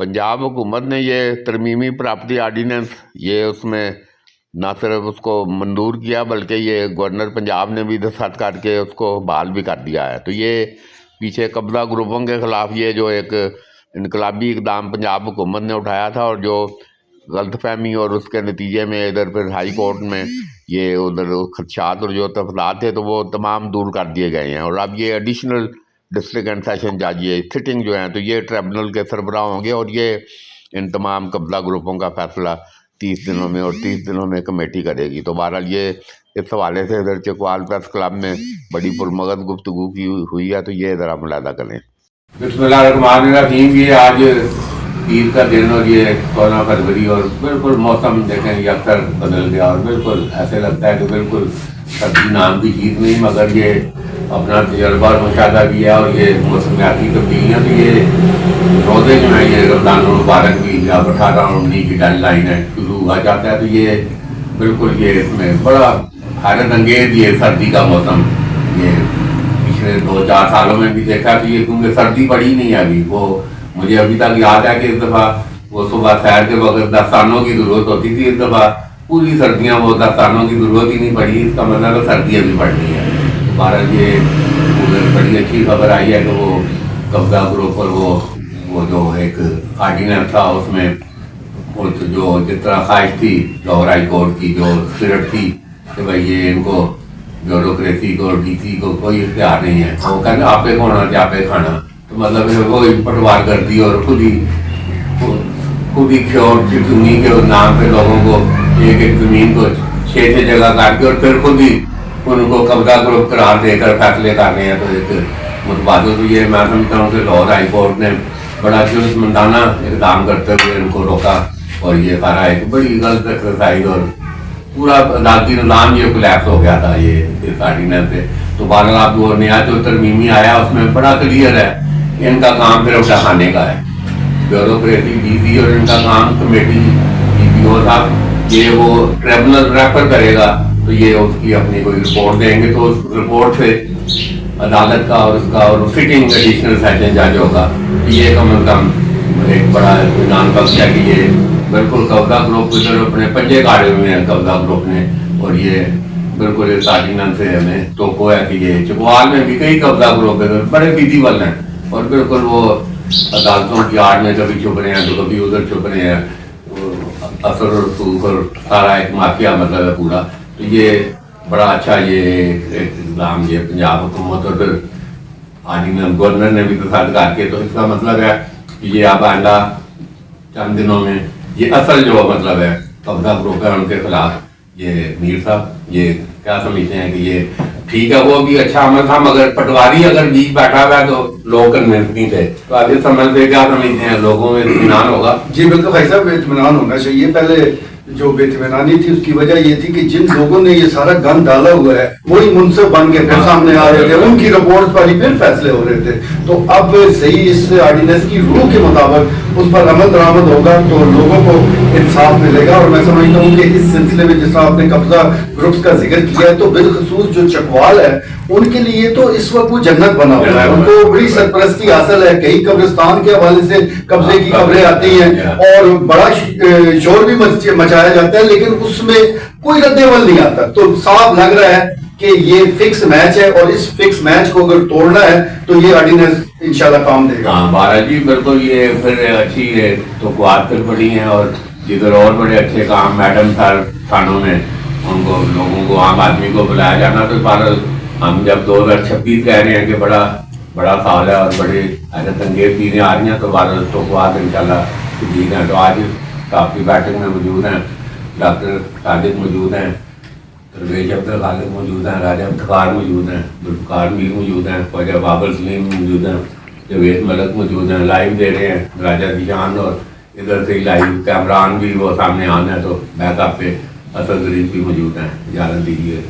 पंजाब हुकूमत ने ये तरमीमी प्रॉपर्टी आर्डीनेंस ये उसमें ना सिर्फ उसको मंजूर किया बल्कि ये गवर्नर पंजाब ने भी दस्तखत करके उसको बहाल भी कर दिया है। तो ये पीछे कब्ज़ा ग्रुपों के ख़िलाफ़ ये जो एक इनकलाबी इक़दाम पंजाब हुकूमत ने उठाया था और जो गलतफहमी और उसके नतीजे में इधर फिर हाई कोर्ट में ये उधर खदशात और जो तफदात थे तो वो तमाम दूर कर दिए गए हैं। और अब ये एडिशनल डिस्ट्रिक्ट एंड सेशन जज ये सिटिंग जो हैं तो ये ट्रिब्यूनल के सरबराह होंगे और ये इन तमाम कब्ज़ा ग्रुपों का फैसला 30 दिनों में और 30 दिनों में कमेटी करेगी। तो बहरहाल ये इस हवाले से इधर चकवाल प्रेस क्लब में बड़ी पुरमगज़ गुफ्तगू की हुई है, तो ये ज़रा मुलाहिज़ा करें। बिस्मिल्लाहिर्रहमानिर्रहीम। ये आज ईद का दिन और ये 16 फरवरी और बिल्कुल मौसम देखें ये अक्सर बदल गया और बिल्कुल ऐसे लगता है कि बिल्कुल सर्दी नाम की चीज़ नहीं, मगर ये अपना तजर्बा और मुशाहदा भी है और ये मौसमियाती तब्दीलियाँ भी ये रोज़े जो हैं ये रमज़ान मुबारक की या 18-19 की डेड लाइन है शुरू हुआ जाता है। तो ये बिल्कुल ये इसमें बड़ा हैरत अंगेज ये सर्दी का मौसम ये पिछले 2-4 सालों में भी देखा कि ये क्योंकि सर्दी पड़ी नहीं है अभी। वो मुझे अभी तक याद है कि इस दफ़ा वो सुबह सैर के वक्त दस्तानों की ज़रूरत होती थी, इस दफ़ा पूरी सर्दियाँ वो दस्तानों की ज़रूरत ही नहीं पड़ी। इसका मतलब सर्दी अभी पड़नी है। बहरहाल ये बड़ी अच्छी खबर आई है कि वो कब्ज़ा ग्रुप और वो जो एक आर्डीनेंस था उसमें जो जिस तरह ख्वाहिश थी लाहौर हाई कोर्ट की जो स्पिरिट थी कि भाई ये इनको ब्यूरोक्रेसी को डीसी को कोई इख्तियार नहीं है, वो कहते आपे होना जापे खाना, तो मतलब वो पटवार कर दी और खुद ही क्योर चुनी के नाम पे लोगों को एक ज़मीन को 6 जगह काट के और फिर खुद ही उनको कब्ज़ा ग्रुप करार देकर फैसले कर रहे हैं। तो एक मुतबादल तो ये मैं समझता हूँ कि लाहौर हाई कोर्ट ने बड़ा जुर्मंदाना इक़दाम करते हुए इनको रोका और ये सारा एक बड़ी गलत एक्सरसाइज और पूरा अदालती निज़ाम ये कोलैप्स हो गया था ये इस आर्डीनेंस से। तो बहरहाल आप वो नया जो तरमीमी आया उसमें बड़ा क्लियर है इनका काम फिर उठाने का है। ब्यूरोक्रेसी डीसी और इनका काम कमेटी DPO साहब ये वो ट्रिब्यूनल रेफर करेगा तो ये उसकी अपनी कोई रिपोर्ट देंगे तो उस रिपोर्ट से अदालत का और उसका और सिटिंग एडिशनल सेशन जज होगा। ये कम अज़ कम एक बड़ा इत्मीनान बख्श है कि ये बिल्कुल कब्ज़ा ग्रुप इधर अपने पंजे गाड़े हुए हैं कब्ज़ा ग्रुप ने और ये बिल्कुल इस आर्डीनेंस से हमें तो वो है कि ये चकवाल में भी कई कब्ज़ा ग्रुप इधर बड़े विजिबल हैं और बिल्कुल वो अदालतों की आड़ में कभी छुप रहे हैं तो कभी उधर छुप रहे हैं, असर और सूख और सारा एक माफिया मतलब है पूरा। तो ये बड़ा अच्छा ये इक़दाम ये पंजाब हुकूमत और फिर आर्डीनेंस गवर्नर ने भी दस्तखत करके तो इसका मतलब है कि ये अब आइंदा चंद दिनों में ये असल जो मतलब है कब्ज़ा ग्रुप है उनके खिलाफ ये मीर साहब ये क्या समझते हैं कि ये ठीक है वो भी अच्छा अमल था मगर पटवारी अगर बीच बैठा हुआ है तो लोग कन्विंस नहीं थे। तो आज इस समझ से क्या समझते हैं लोगों में इत्मीनान होगा? जी बिल्कुल भाई साहब इत्मीनान होना चाहिए। पहले जो बेइत्मीनानी थी उसकी वजह ये थी कि जिन लोगों ने ये सारा गंद डाला हुआ है वही मुनसिफ बन के फिर सामने आ रहे थे, उनकी रिपोर्ट पर ही फिर फैसले हो रहे थे। तो अब सही इस आर्डीनेंस की रूह के मुताबिक उस पर अमल दरामद होगा तो लोगों को इंसाफ मिलेगा। और मैं समझता हूँ कि इस सिलसिले में जिस तरह आपने कब्जा ग्रुप्स का जिक्र किया है तो बिलखसूस जो चकवाल है उनके लिए तो इस वक्त वो जन्नत बना हुआ है, उनको बड़ी सरपरस्ती हासिल है। कई कब्रिस्तान के हवाले से कब्जे की खबरें आती हैं और बड़ा शोर भी मचाया जाता है लेकिन उसमें कोई रद्द-ए-अमल नहीं आता। तो साफ लग रहा है कि ये फिक्स मैच है और इस फिक्स मैच को अगर तोड़ना है तो ये आर्डीनेंस इंशाल्लाह काम देगा। हाँ महाराज जी बिल्कुल ये फिर अच्छी है तो बात फिर बड़ी है और जिधर और बड़े अच्छे काम मैडम सर थानों में उनको लोगों को आम आदमी को बुलाया जाना। तो बहरहाल हम जब 2026 कह रहे हैं कि बड़ा साल है और बड़ी हैरत अंगेज चीज़ें आ रही हैं तो बहरहाल तो बात इंशाल्लाह ठीक है। तो आज आपकी बैठक में मौजूद हैं डॉक्टर सादिक मौजूद हैं, परवेज अब्दुल खालिक मौजूद हैं, राजा इफ्तिखार मौजूद हैं, जुल्फ़िकार मीर मौजूद हैं, ख्वाजा बाबर सलीम मौजूद हैं, जवेद मलक मौजूद हैं। लाइव दे रहे हैं राजा जीशान और इधर से लाइव कैमरान भी वो सामने आना है तो बैकअप पे असद गरीब भी मौजूद हैं। इजाज़त दीजिए।